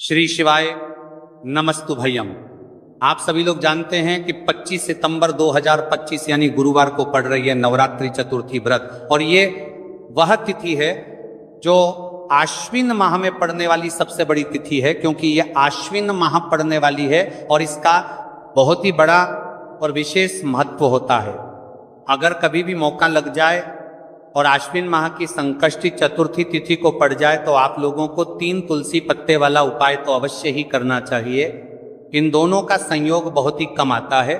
श्री शिवाय नमस्तुभयम। आप सभी लोग जानते हैं कि 25 सितंबर 2025 यानी गुरुवार को पड़ रही है नवरात्रि चतुर्थी व्रत, और ये वह तिथि है जो आश्विन माह में पड़ने वाली सबसे बड़ी तिथि है, क्योंकि ये आश्विन माह पड़ने वाली है और इसका बहुत ही बड़ा और विशेष महत्व होता है। अगर कभी भी मौका लग जाए और आश्विन माह की संकष्टी चतुर्थी तिथि को पड़ जाए तो आप लोगों को 3 तुलसी पत्ते वाला उपाय तो अवश्य ही करना चाहिए। इन दोनों का संयोग बहुत ही कम आता है।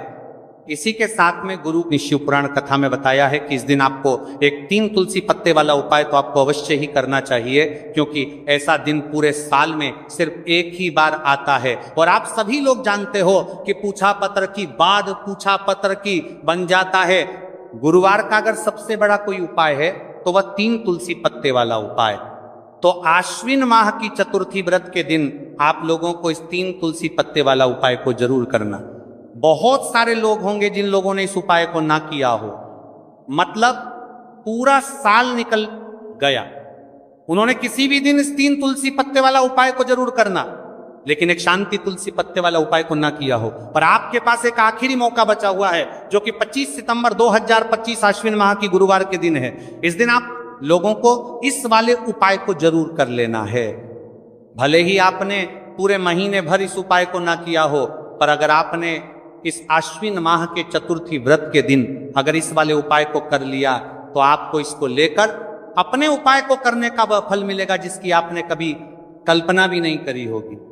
इसी के साथ में गुरु ने शिव पुराण कथा में बताया है कि इस दिन आपको एक 3 तुलसी पत्ते वाला उपाय तो आपको अवश्य ही करना चाहिए, क्योंकि ऐसा दिन पूरे साल में सिर्फ एक ही बार आता है। और आप सभी लोग जानते हो कि पूछा पत्र की बाद पूछा पत्र की बन जाता है। गुरुवार का अगर सबसे बड़ा कोई उपाय है तो वह 3 तुलसी पत्ते वाला उपाय। तो आश्विन माह की चतुर्थी व्रत के दिन आप लोगों को इस 3 तुलसी पत्ते वाला उपाय को जरूर करना। बहुत सारे लोग होंगे जिन लोगों ने इस उपाय को ना किया हो, मतलब पूरा साल निकल गया, उन्होंने किसी भी दिन इस 3 तुलसी पत्ते वाला उपाय को जरूर करना, लेकिन एक शांति तुलसी पत्ते वाला उपाय को ना किया हो। पर आपके पास एक आखिरी मौका बचा हुआ है जो कि 25 सितंबर 2025 आश्विन माह की गुरुवार के दिन है। इस दिन आप लोगों को इस वाले उपाय को जरूर कर लेना है। भले ही आपने पूरे महीने भर इस उपाय को ना किया हो, पर अगर आपने इस आश्विन माह के चतुर्थी व्रत के दिन अगर इस वाले उपाय को कर लिया तो आपको इसको लेकर अपने उपाय को करने का वह फल मिलेगा जिसकी आपने कभी कल्पना भी नहीं करी होगी।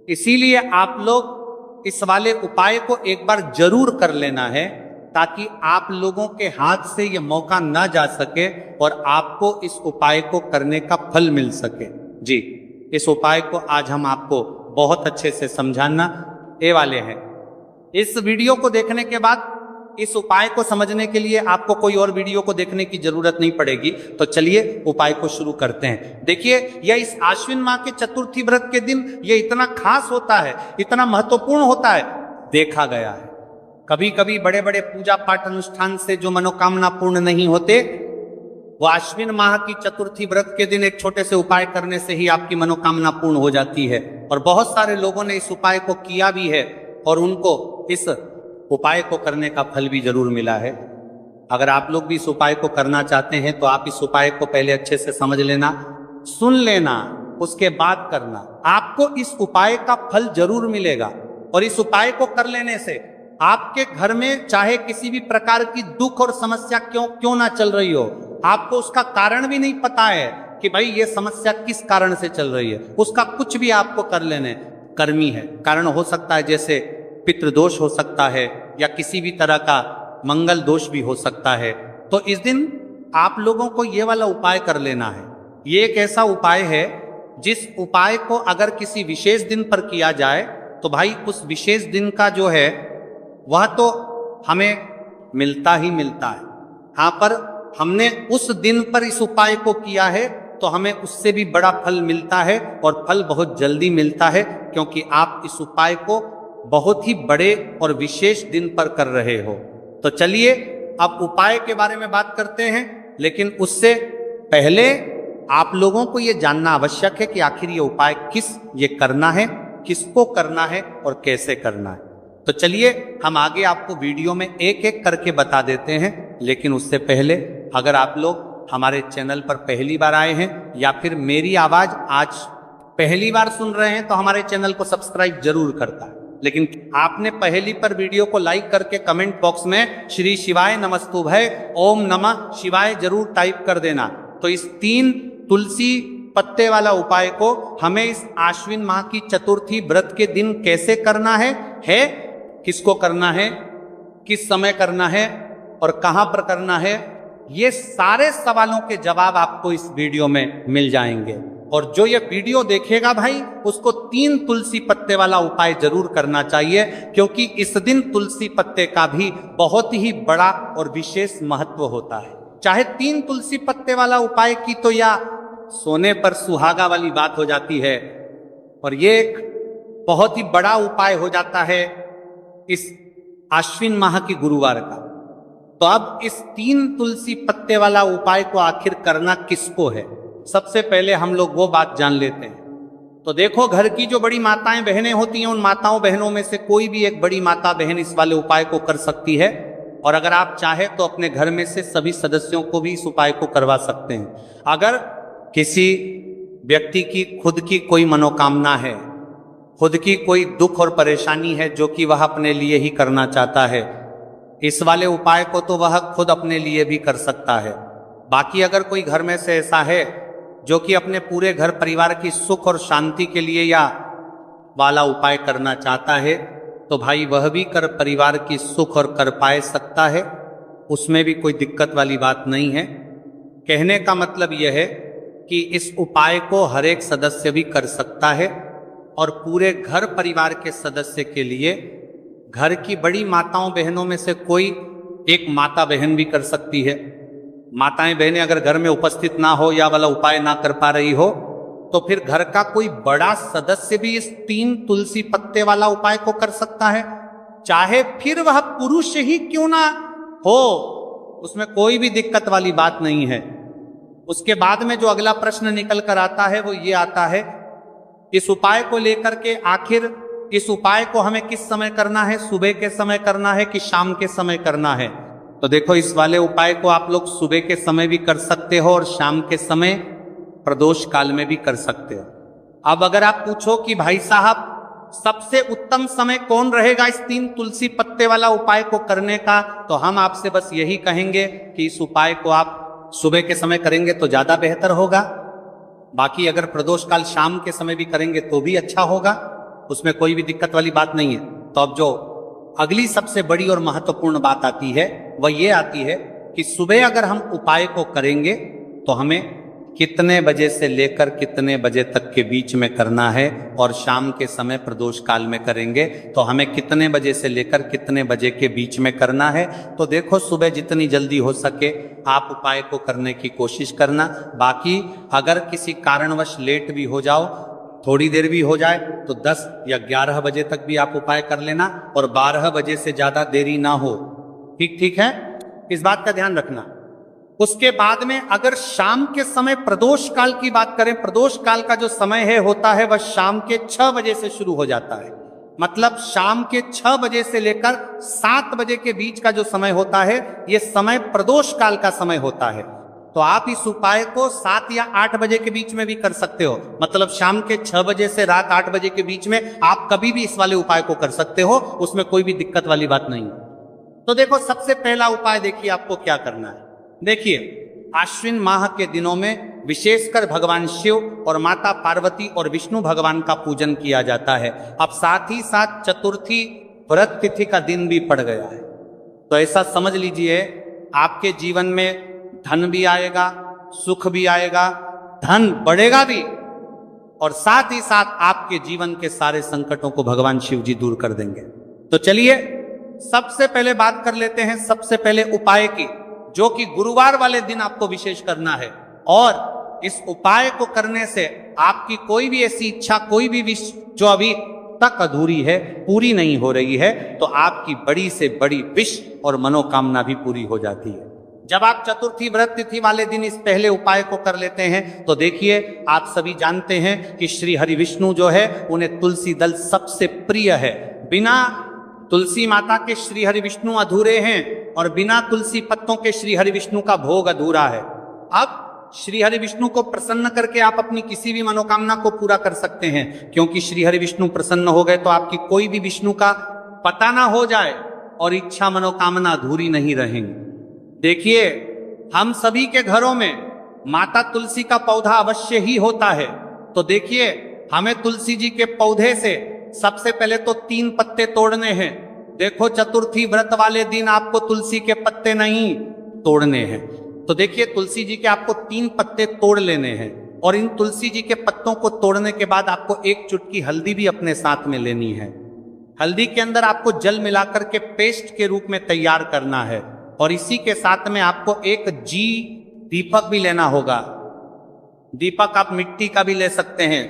इसीलिए आप लोग इस वाले उपाय को एक बार जरूर कर लेना है, ताकि आप लोगों के हाथ से यह मौका ना जा सके और आपको इस उपाय को करने का फल मिल सके। जी, इस उपाय को आज हम आपको बहुत अच्छे से समझाना ये वाले हैं। इस वीडियो को देखने के बाद इस उपाय को समझने के लिए आपको कोई और वीडियो को देखने की जरूरत नहीं पड़ेगी। तो चलिए उपाय को शुरू करते हैं। देखिए, यह इस आश्विन माह के चतुर्थी व्रत के दिन ये इतना खास होता है, इतना महत्वपूर्ण होता है, देखा गया है। कभी कभी बड़े बड़े पूजा पाठ अनुष्ठान से जो मनोकामना पूर्ण नहीं होते, वो आश्विन माह की चतुर्थी व्रत के दिन एक छोटे से उपाय करने से ही आपकी मनोकामना पूर्ण हो जाती है। और बहुत सारे लोगों ने इस उपाय को किया भी है और उनको इस उपाय को करने का फल भी जरूर मिला है। अगर आप लोग भी इस उपाय को करना चाहते हैं तो आप इस उपाय को पहले अच्छे से समझ लेना, सुन लेना, उसके बाद करना। आपको इस उपाय का फल जरूर मिलेगा। और इस उपाय को कर लेने से आपके घर में चाहे किसी भी प्रकार की दुख और समस्या क्यों ना चल रही हो, आपको उसका कारण भी नहीं पता है कि भाई ये समस्या किस कारण से चल रही है, उसका कुछ भी आपको कर लेने कर्मी है। कारण हो सकता है जैसे पितृदोष हो सकता है, या किसी भी तरह का मंगल दोष भी हो सकता है। तो इस दिन आप लोगों को ये वाला उपाय कर लेना है। ये एक ऐसा उपाय है जिस उपाय को अगर किसी विशेष दिन पर किया जाए तो भाई उस विशेष दिन का जो है वह तो हमें मिलता ही मिलता है। हाँ, पर हमने उस दिन पर इस उपाय को किया है तो हमें उससे भी बड़ा फल मिलता है, और फल बहुत जल्दी मिलता है, क्योंकि आप इस उपाय को बहुत ही बड़े और विशेष दिन पर कर रहे हो। तो चलिए अब उपाय के बारे में बात करते हैं, लेकिन उससे पहले आप लोगों को यह जानना आवश्यक है कि आखिर ये उपाय ये करना है, किसको करना है और कैसे करना है। तो चलिए हम आगे आपको वीडियो में एक एक करके बता देते हैं। लेकिन उससे पहले अगर आप लोग हमारे चैनल पर पहली बार आए हैं या फिर मेरी आवाज आज पहली बार सुन रहे हैं तो हमारे चैनल को सब्सक्राइब जरूर करता है। लेकिन आपने पहली पर वीडियो को लाइक करके कमेंट बॉक्स में श्री शिवाय नमस्तुभय ओम नमः शिवाय जरूर टाइप कर देना। तो इस 3 तुलसी पत्ते वाला उपाय को हमें इस आश्विन माह की चतुर्थी व्रत के दिन कैसे करना है, किसको करना है, किस समय करना है और कहां पर करना है, ये सारे सवालों के जवाब आपको इस वीडियो में मिल जाएंगे। और जो ये वीडियो देखेगा भाई उसको 3 तुलसी पत्ते वाला उपाय जरूर करना चाहिए, क्योंकि इस दिन तुलसी पत्ते का भी बहुत ही बड़ा और विशेष महत्व होता है। चाहे 3 तुलसी पत्ते वाला उपाय की तो या सोने पर सुहागा वाली बात हो जाती है, और ये एक बहुत ही बड़ा उपाय हो जाता है इस आश्विन माह की गुरुवार का। तो अब इस 3 तुलसी पत्ते वाला उपाय को आखिर करना किसको है, सबसे पहले हम लोग वो बात जान लेते हैं तो देखो, घर की जो बड़ी माताएं बहनें होती हैं, उन माताओं बहनों में से कोई भी एक बड़ी माता बहन इस वाले उपाय को कर सकती है। और अगर आप चाहे तो अपने घर में से सभी सदस्यों को भी इस उपाय को करवा सकते हैं। अगर किसी व्यक्ति की खुद की कोई मनोकामना है, खुद की कोई दुख और परेशानी है जो कि वह अपने लिए ही करना चाहता है, इस वाले उपाय को तो वह खुद अपने लिए भी कर सकता है। बाकी अगर कोई घर में से ऐसा है जो कि अपने पूरे घर परिवार की सुख और शांति के लिए या वाला उपाय करना चाहता है, तो भाई वह भी कर परिवार की सुख और कर पाए सकता है, उसमें भी कोई दिक्कत वाली बात नहीं है। कहने का मतलब यह है कि इस उपाय को हर एक सदस्य भी कर सकता है और पूरे घर परिवार के सदस्य के लिए घर की बड़ी माताओं बहनों में से कोई एक माता बहन भी कर सकती है। माताएं बहनें अगर घर में उपस्थित ना हो या वाला उपाय ना कर पा रही हो, तो फिर घर का कोई बड़ा सदस्य भी इस 3 तुलसी पत्ते वाला उपाय को कर सकता है, चाहे फिर वह पुरुष ही क्यों ना हो, उसमें कोई भी दिक्कत वाली बात नहीं है। उसके बाद में जो अगला प्रश्न निकल कर आता है वो ये आता है, इस उपाय को लेकर के आखिर इस उपाय को हमें किस समय करना है, सुबह के समय करना है कि शाम के समय करना है? तो देखो, इस वाले उपाय को आप लोग सुबह के समय भी कर सकते हो और शाम के समय प्रदोष काल में भी कर सकते हो। अब अगर आप पूछो कि भाई साहब सबसे उत्तम समय कौन रहेगा इस 3 तुलसी पत्ते वाला उपाय को करने का, तो हम आपसे बस यही कहेंगे कि इस उपाय को आप सुबह के समय करेंगे तो ज्यादा बेहतर होगा। बाकी अगर प्रदोष काल शाम के समय भी करेंगे तो भी अच्छा होगा, उसमें कोई भी दिक्कत वाली बात नहीं है। तो अब जो अगली सबसे बड़ी और महत्वपूर्ण बात आती है वह ये आती है कि सुबह अगर हम उपाय को करेंगे तो हमें कितने बजे से लेकर कितने बजे तक के बीच में करना है, और शाम के समय प्रदोष काल में करेंगे तो हमें कितने बजे से लेकर कितने बजे के बीच में करना है। तो देखो, सुबह जितनी जल्दी हो सके आप उपाय को करने की कोशिश करना। बाकी अगर किसी कारणवश लेट भी हो जाओ, थोड़ी देर भी हो जाए, तो 10 या 11 बजे तक भी आप उपाय कर लेना, और 12 बजे से ज्यादा देरी ना हो। ठीक है, इस बात का ध्यान रखना। उसके बाद में अगर शाम के समय प्रदोष काल की बात करें, प्रदोष काल का जो समय है होता है वह शाम के 6 बजे से शुरू हो जाता है। मतलब शाम के 6 बजे से लेकर 7 बजे के बीच का जो समय होता है, यह समय प्रदोष काल का समय होता है। तो आप इस उपाय को 7 या 8 बजे के बीच में भी कर सकते हो। मतलब शाम के 6 बजे से रात 8 बजे के बीच में आप कभी भी इस वाले उपाय को कर सकते हो, उसमें कोई भी दिक्कत वाली बात नहीं। तो देखो, सबसे पहला उपाय देखिए आपको क्या करना है। देखिए, आश्विन माह के दिनों में विशेषकर भगवान शिव और माता पार्वती और विष्णु भगवान का पूजन किया जाता है। अब साथ ही साथ चतुर्थी व्रत तिथि का दिन भी पड़ गया है, तो ऐसा समझ लीजिए आपके जीवन में धन भी आएगा, सुख भी आएगा, धन बढ़ेगा भी, और साथ ही साथ आपके जीवन के सारे संकटों को भगवान शिव जी दूर कर देंगे। तो चलिए सबसे पहले बात कर लेते हैं सबसे पहले उपाय की, जो कि गुरुवार वाले दिन आपको विशेष करना है। और इस उपाय को करने से आपकी कोई भी ऐसी इच्छा, कोई भी विश जो अभी तक अधूरी है, पूरी नहीं हो रही है, तो आपकी बड़ी से बड़ी विश और मनोकामना भी पूरी हो जाती है। जब आप चतुर्थी व्रत तिथि वाले दिन इस पहले उपाय को कर लेते हैं, तो देखिए आप सभी जानते हैं कि श्री हरि विष्णु जो है उन्हें तुलसी दल सबसे प्रिय है। बिना तुलसी माता के श्री हरि विष्णु अधूरे हैं, और बिना तुलसी पत्तों के श्री हरि विष्णु का भोग अधूरा है। अब श्री हरि विष्णु को प्रसन्न करके आप अपनी किसी भी मनोकामना को पूरा कर सकते हैं, क्योंकि श्री हरि विष्णु प्रसन्न हो गए तो आपकी कोई भी विष्णु का पता ना हो जाए और इच्छा मनोकामना अधूरी नहीं रहेंगी। देखिए, हम सभी के घरों में माता तुलसी का पौधा अवश्य ही होता है। तो देखिए, हमें तुलसी जी के पौधे से सबसे पहले तो 3 पत्ते तोड़ने हैं। देखो, चतुर्थी व्रत वाले दिन आपको तुलसी के पत्ते नहीं तोड़ने हैं। तो देखिए, तुलसी जी के आपको 3 पत्ते तोड़ लेने हैं, और इन तुलसी जी के पत्तों को तोड़ने के बाद आपको 1 चुटकी हल्दी भी अपने साथ में लेनी है। हल्दी के अंदर आपको जल मिलाकर के पेस्ट के रूप में तैयार करना है, और इसी के साथ में आपको एक दीपक भी लेना होगा। दीपक आप मिट्टी का भी ले सकते हैं,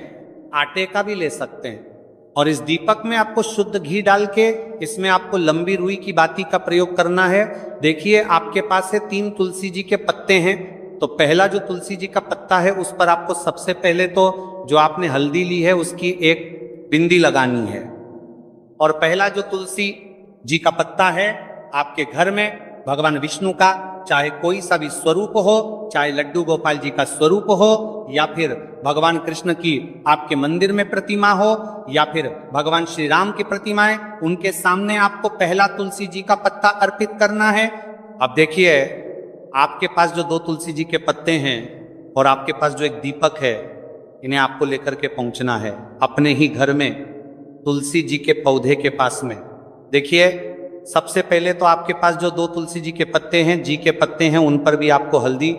आटे का भी ले सकते हैं, और इस दीपक में आपको शुद्ध घी डाल के इसमें आपको लंबी रुई की बाती का प्रयोग करना है। देखिए, आपके पास है 3 तुलसी जी के पत्ते हैं, तो पहला जो तुलसी जी का पत्ता है उस पर आपको सबसे पहले तो जो आपने हल्दी ली है उसकी एक बिंदी लगानी है। और पहला जो तुलसी जी का पत्ता है, आपके घर में भगवान विष्णु का चाहे कोई सा भी स्वरूप हो, चाहे लड्डू गोपाल जी का स्वरूप हो, या फिर भगवान कृष्ण की आपके मंदिर में प्रतिमा हो, या फिर भगवान श्री राम की प्रतिमाएं, उनके सामने आपको पहला तुलसी जी का पत्ता अर्पित करना है। अब देखिए, आपके पास जो 2 तुलसी जी के पत्ते हैं और आपके पास जो एक दीपक है, इन्हें आपको लेकर के पहुंचना है अपने ही घर में तुलसी जी के पौधे के पास में। देखिए, सबसे पहले तो आपके पास जो 2 तुलसी जी के पत्ते हैं, जी के पत्ते हैं, उन पर भी आपको हल्दी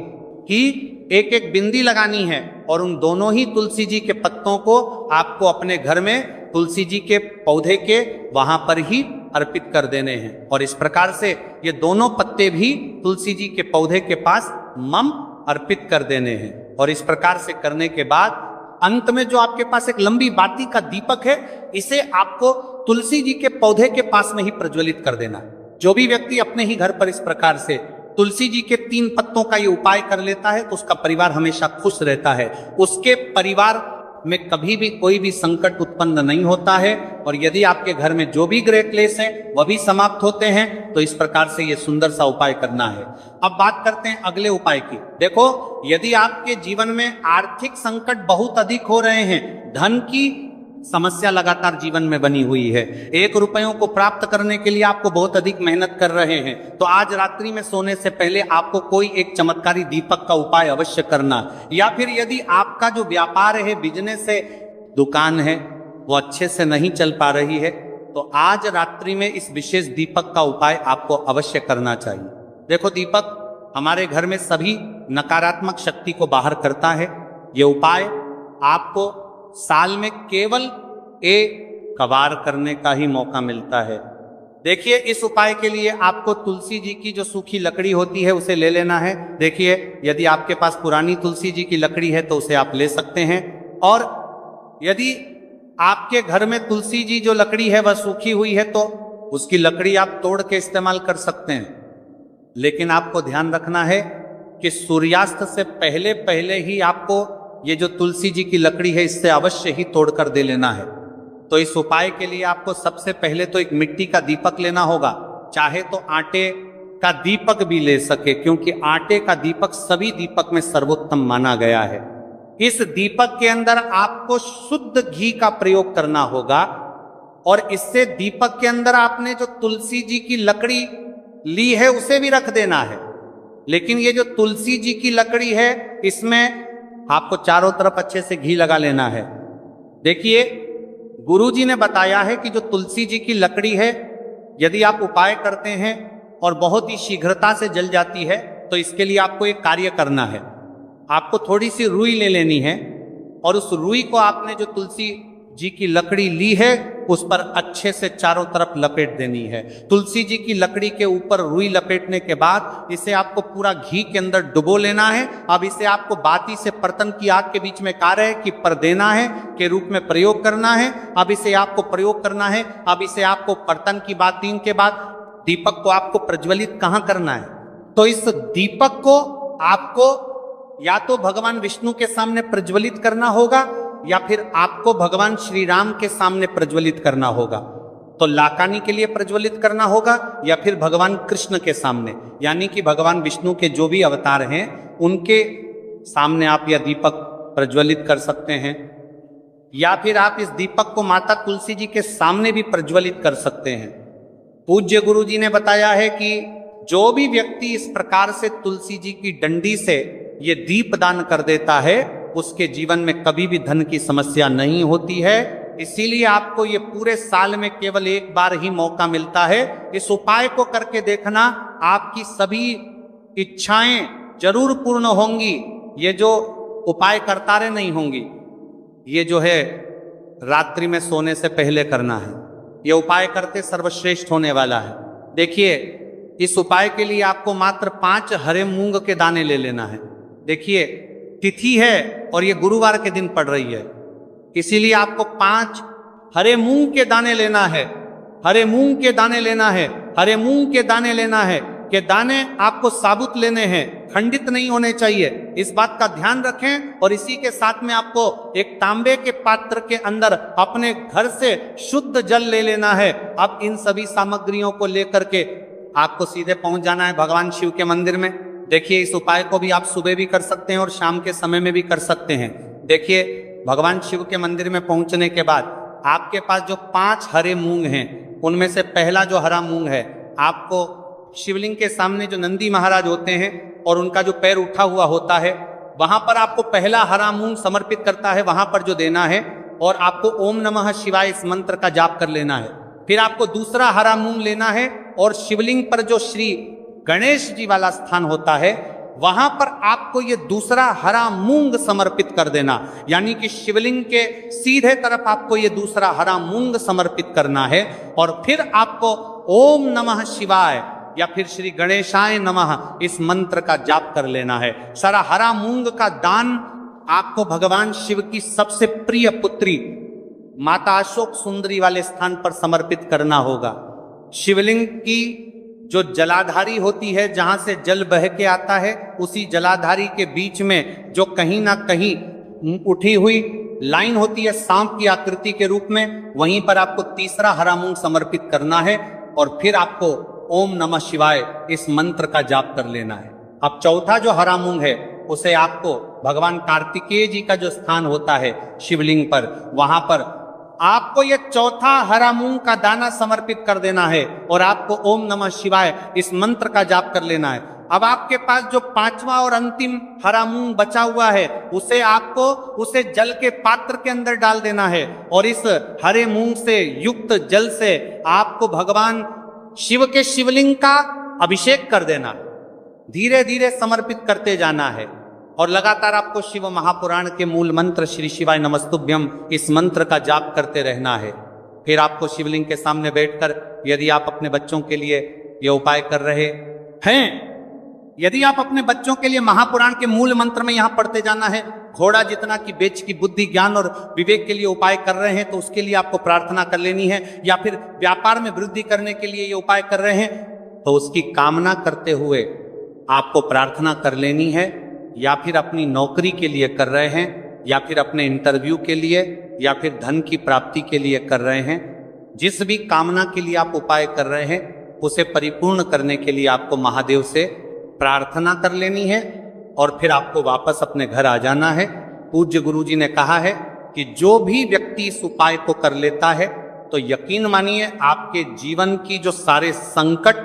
की एक एक बिंदी लगानी है और उन दोनों ही तुलसी जी के पत्तों को आपको अपने घर में तुलसी जी के पौधे के वहां पर ही अर्पित कर देने हैं। और इस प्रकार से ये दोनों पत्ते भी तुलसी जी के पौधे के पास मम अर्पित कर देने हैं। और इस प्रकार से करने के बाद अंत में जो आपके पास एक लंबी बाती का दीपक है, इसे आपको तुलसी जी के पौधे के पास में ही प्रज्वलित कर देना। जो भी व्यक्ति अपने ही घर पर इस प्रकार से तुलसी जी के 3 पत्तों का ये उपाय कर लेता है तो उसका परिवार हमेशा खुश रहता है, उसके परिवार में कभी भी कोई भी संकट उत्पन्न नहीं होता है। और यदि आपके घर में जो भी ग्रह क्लेश है वह भी समाप्त होते हैं। तो इस प्रकार से ये सुंदर सा उपाय करना है। अब बात करते हैं अगले उपाय की। देखो, यदि आपके जीवन में आर्थिक संकट बहुत अधिक हो रहे हैं, धन की समस्या लगातार जीवन में बनी हुई है, 1 रुपयों को प्राप्त करने के लिए आपको बहुत अधिक मेहनत कर रहे हैं, तो आज रात्रि में सोने से पहले आपको कोई एक चमत्कारी दीपक का उपाय अवश्य करना। या फिर यदि आपका जो व्यापार है, बिजनेस है, दुकान है, वो अच्छे से नहीं चल पा रही है, तो आज रात्रि में इस विशेष दीपक का उपाय आपको अवश्य करना चाहिए। देखो, दीपक हमारे घर में सभी नकारात्मक शक्ति को बाहर करता है। ये उपाय आपको साल में केवल 1 बार करने का ही मौका मिलता है। देखिए, इस उपाय के लिए आपको तुलसी जी की जो सूखी लकड़ी होती है उसे ले लेना है। देखिए, यदि आपके पास पुरानी तुलसी जी की लकड़ी है तो उसे आप ले सकते हैं, और यदि आपके घर में तुलसी जी जो लकड़ी है वह सूखी हुई है तो उसकी लकड़ी आप तोड़ के इस्तेमाल कर सकते हैं। लेकिन आपको ध्यान रखना है कि सूर्यास्त से पहले पहले ही आपको ये जो तुलसी जी की लकड़ी है इससे अवश्य ही तोड़कर दे लेना है। तो इस उपाय के लिए आपको सबसे पहले तो एक मिट्टी का दीपक लेना होगा, चाहे तो आटे का दीपक भी ले सके, क्योंकि आटे का दीपक सभी दीपक में सर्वोत्तम माना गया है। इस दीपक के अंदर आपको शुद्ध घी का प्रयोग करना होगा, और इससे दीपक के अंदर आपने जो तुलसी जी की लकड़ी ली है उसे भी रख देना है। लेकिन ये जो तुलसी जी की लकड़ी है, इसमें आपको चारों तरफ अच्छे से घी लगा लेना है। देखिए, गुरुजी ने बताया है कि जो तुलसी जी की लकड़ी है, यदि आप उपाय करते हैं और बहुत ही शीघ्रता से जल जाती है, तो इसके लिए आपको एक कार्य करना है। आपको थोड़ी सी रुई ले लेनी है और उस रुई को आपने जो तुलसी जी की लकड़ी ली है उस पर अच्छे से चारों तरफ लपेट देनी है। तुलसी जी की लकड़ी के ऊपर रुई लपेटने के बाद इसे आपको पूरा घी के अंदर डुबो लेना है। अब इसे आपको बाती से बर्तन की आग के बीच में कार्य कि पर देना है के रूप में प्रयोग करना है। अब इसे आपको प्रयोग करना है। अब इसे आपको बर्तन की बाती के बाद दीपक को आपको प्रज्वलित कहाँ करना है, तो इस दीपक को आपको या तो भगवान विष्णु के सामने प्रज्वलित करना होगा या फिर आपको भगवान श्री राम के सामने प्रज्वलित करना होगा। तो लाकानी के लिए प्रज्वलित करना होगा या फिर भगवान कृष्ण के सामने, यानी कि भगवान विष्णु के जो भी अवतार हैं उनके सामने आप यह दीपक प्रज्वलित कर सकते हैं, या फिर आप इस दीपक को माता तुलसी जी के सामने भी प्रज्वलित कर सकते हैं। पूज्य गुरु जी ने बताया है कि जो भी व्यक्ति इस प्रकार से तुलसी जी की डंडी से ये दीप दान कर देता है उसके जीवन में कभी भी धन की समस्या नहीं होती है। इसीलिए आपको ये पूरे साल में केवल एक बार ही मौका मिलता है। इस उपाय को करके देखना, आपकी सभी इच्छाएं जरूर पूर्ण होंगी। ये जो उपाय करता रहे नहीं होंगी, ये जो है रात्रि में सोने से पहले करना है। ये उपाय करते सर्वश्रेष्ठ होने वाला है। देखिए, इस उपाय के लिए आपको मात्र 5 हरे मूंग के दाने ले लेना है। देखिए, तिथि है और ये गुरुवार के दिन पड़ रही है, इसीलिए आपको 5 हरे मूंग के दाने लेना है। हरे मूंग के दाने लेना है, हरे मूंग के दाने लेना है। के दाने आपको साबुत लेने हैं, खंडित नहीं होने चाहिए, इस बात का ध्यान रखें। और इसी के साथ में आपको एक तांबे के पात्र के अंदर अपने घर से शुद्ध जल ले लेना है। अब इन सभी सामग्रियों को लेकर के आपको सीधे पहुंच जाना है भगवान शिव के मंदिर में। देखिए, इस उपाय को भी आप सुबह भी कर सकते हैं और शाम के समय में भी कर सकते हैं। देखिए, भगवान शिव के मंदिर में पहुंचने के बाद आपके पास जो 5 हरे मूंग हैं, उनमें से पहला जो हरा मूंग है, आपको शिवलिंग के सामने जो नंदी महाराज होते हैं और उनका जो पैर उठा हुआ होता है, वहां पर आपको पहला हरा मूंग समर्पित करता है, वहां पर जो देना है। और आपको ओम नमः शिवाय इस मंत्र का जाप कर लेना है। फिर आपको दूसरा हरा मूंग लेना है और शिवलिंग पर जो श्री गणेश जी वाला स्थान होता है, वहां पर आपको ये दूसरा हरा मूंग समर्पित कर देना। यानी कि शिवलिंग के सीधे तरफ आपको ये दूसरा हरा मूंग समर्पित करना है। और फिर आपको ओम नमः शिवाय या फिर श्री गणेशाय नमः इस मंत्र का जाप कर लेना है। सारा हरा मूंग का दान आपको भगवान शिव की सबसे प्रिय पुत्री माता अशोक सुंदरी वाले स्थान पर समर्पित करना होगा। शिवलिंग की जो जलाधारी होती है, जहां से जल बह के आता है, उसी जलाधारी के बीच में जो कहीं ना कहीं उठी हुई लाइन होती है सांप की आकृति के रूप में, वहीं पर आपको तीसरा हरा मूंग समर्पित करना है। और फिर आपको ओम नमः शिवाय इस मंत्र का जाप कर लेना है। अब चौथा जो हरा मूंग है, उसे आपको भगवान कार्तिकेय जी का जो स्थान होता है शिवलिंग पर, वहां पर आपको ये चौथा हरा मूंग का दाना समर्पित कर देना है और आपको ओम नमः शिवाय इस मंत्र का जाप कर लेना है। अब आपके पास जो 5वां और अंतिम हरा मूंग बचा हुआ है, उसे आपको उसे जल के पात्र के अंदर डाल देना है और इस हरे मूंग से युक्त जल से आपको भगवान शिव के शिवलिंग का अभिषेक कर देना। धीरे धीरे समर्पित करते जाना है और लगातार आपको शिव महापुराण के मूल मंत्र श्री शिवाय नमस्तुभ्यम इस मंत्र का जाप करते रहना है। फिर आपको शिवलिंग के सामने बैठकर, यदि आप अपने बच्चों के लिए ये उपाय कर रहे हैं, यदि आप अपने बच्चों के लिए महापुराण के मूल मंत्र में यहां पढ़ते जाना है, घोड़ा जितना की बेच की बुद्धि ज्ञान और विवेक के लिए उपाय कर रहे हैं, तो उसके लिए आपको प्रार्थना कर लेनी है। या फिर व्यापार में वृद्धि करने के लिए ये उपाय कर रहे हैं, तो उसकी कामना करते हुए आपको प्रार्थना कर लेनी है। या फिर अपनी नौकरी के लिए कर रहे हैं, या फिर अपने इंटरव्यू के लिए, या फिर धन की प्राप्ति के लिए कर रहे हैं, जिस भी कामना के लिए आप उपाय कर रहे हैं, उसे परिपूर्ण करने के लिए आपको महादेव से प्रार्थना कर लेनी है और फिर आपको वापस अपने घर आ जाना है। पूज्य गुरु जी ने कहा है कि जो भी व्यक्ति इस उपाय को कर लेता है, तो यकीन मानिए आपके जीवन की जो सारे संकट,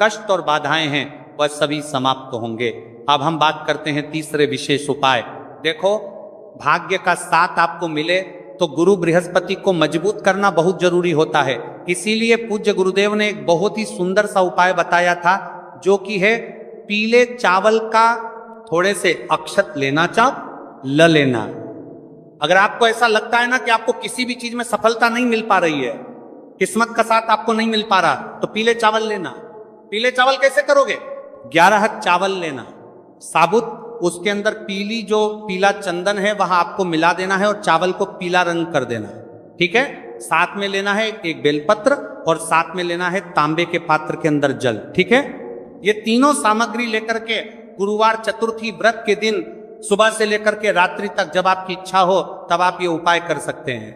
कष्ट और बाधाएं हैं, वह सभी समाप्त होंगे। अब हम बात करते हैं तीसरे विशेष उपाय। देखो, भाग्य का साथ आपको मिले तो गुरु बृहस्पति को मजबूत करना बहुत जरूरी होता है। इसीलिए पूज्य गुरुदेव ने एक बहुत ही सुंदर सा उपाय बताया था, जो कि है पीले चावल का थोड़े से अक्षत लेना, ल लेना। अगर आपको ऐसा लगता है ना कि आपको किसी भी चीज में सफलता नहीं मिल पा रही है, किस्मत का साथ आपको नहीं मिल पा रहा, तो पीले चावल लेना। पीले चावल कैसे करोगे? 11 चावल लेना साबुत, उसके अंदर पीला चंदन है वहां आपको मिला देना है और चावल को पीला रंग कर देना है। ठीक है, साथ में लेना है एक बेलपत्र और साथ में लेना है तांबे के पात्र के अंदर जल। ठीक है, ये तीनों सामग्री लेकर के गुरुवार चतुर्थी व्रत के दिन सुबह से लेकर के रात्रि तक, जब आपकी इच्छा हो तब आप ये उपाय कर सकते हैं।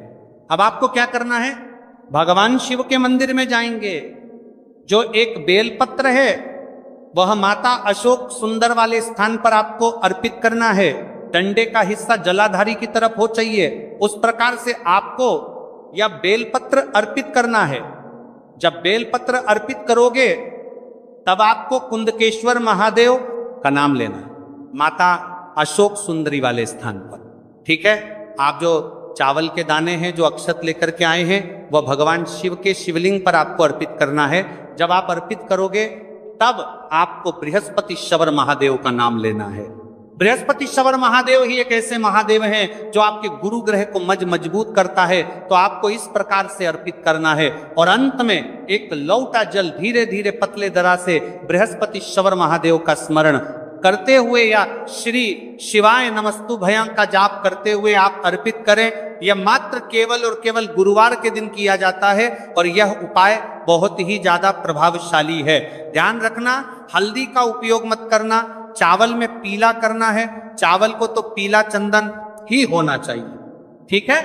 अब आपको क्या करना है? भगवान शिव के मंदिर में जाएंगे, जो एक बेलपत्र है वह माता अशोक सुंदर वाले स्थान पर आपको अर्पित करना है। डंडे का हिस्सा जलाधारी की तरफ हो चाहिए, उस प्रकार से आपको यह बेलपत्र अर्पित करना है। जब बेलपत्र अर्पित करोगे तब आपको कुंदकेश्वर महादेव का नाम लेना है, माता अशोक सुंदरी वाले स्थान पर। ठीक है, आप जो चावल के दाने हैं, जो अक्षत लेकर के आए हैं, वह भगवान शिव के शिवलिंग पर आपको अर्पित करना है। जब आप अर्पित करोगे तब आपको बृहस्पति शवर महादेव का नाम लेना है। बृहस्पति शवर महादेव ही एक ऐसे महादेव हैं जो आपके गुरु ग्रह को मजबूत करता है। तो आपको इस प्रकार से अर्पित करना है और अंत में एक लौटा जल धीरे धीरे पतले दरा से बृहस्पति शवर महादेव का स्मरण करते हुए या श्री शिवाय नमस्तुभ्यं का जाप करते हुए आप अर्पित करें। यह मात्र केवल और केवल गुरुवार के दिन किया जाता है और यह उपाय बहुत ही ज्यादा प्रभावशाली है। ध्यान रखना हल्दी का उपयोग मत करना, चावल में पीला करना है, चावल को तो पीला चंदन ही होना चाहिए, ठीक है।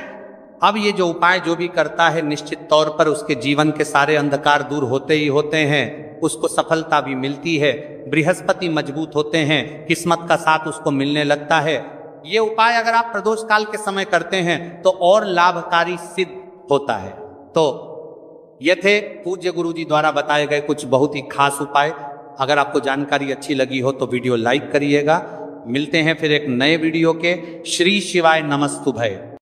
अब ये जो उपाय जो भी करता है निश्चित तौर पर उसके जीवन के सारे अंधकार दूर होते ही होते हैं, उसको सफलता भी मिलती है, बृहस्पति मजबूत होते हैं, किस्मत का साथ उसको मिलने लगता है। ये उपाय अगर आप प्रदोष काल के समय करते हैं तो और लाभकारी सिद्ध होता है। तो ये थे पूज्य गुरु जी द्वारा बताए गए कुछ बहुत ही खास उपाय। अगर आपको जानकारी अच्छी लगी हो तो वीडियो लाइक करिएगा। मिलते हैं फिर एक नए वीडियो के। श्री शिवाय नमस्तुभय।